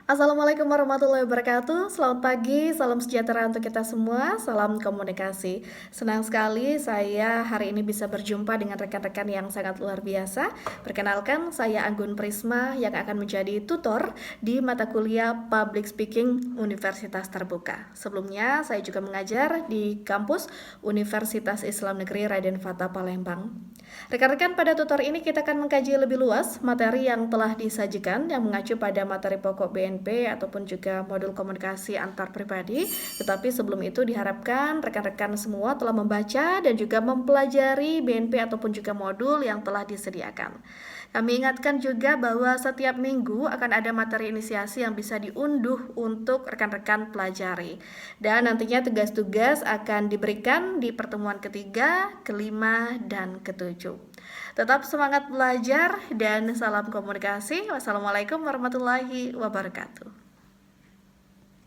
Assalamualaikum warahmatullahi wabarakatuh. Selamat pagi, salam sejahtera untuk kita semua, salam komunikasi. Senang sekali saya hari ini bisa berjumpa dengan rekan-rekan yang sangat luar biasa. Perkenalkan, saya Anggun Prisma yang akan menjadi tutor di mata kuliah Public Speaking Universitas Terbuka. Sebelumnya, saya juga mengajar di kampus Universitas Islam Negeri Raden Fata Palembang. Rekan-rekan, pada tutor ini kita akan mengkaji lebih luas materi yang telah disajikan yang mengacu pada materi pokok BNP ataupun juga modul komunikasi antar pribadi. Tetapi sebelum itu diharapkan rekan-rekan semua telah membaca dan juga mempelajari BNP ataupun juga modul yang telah disediakan. Kami ingatkan juga bahwa setiap minggu akan ada materi inisiasi yang bisa diunduh untuk rekan-rekan pelajari. Dan nantinya tugas-tugas akan diberikan di pertemuan ketiga, kelima, dan ketujuh. Tetap semangat belajar dan salam komunikasi. Wassalamualaikum warahmatullahi wabarakatuh.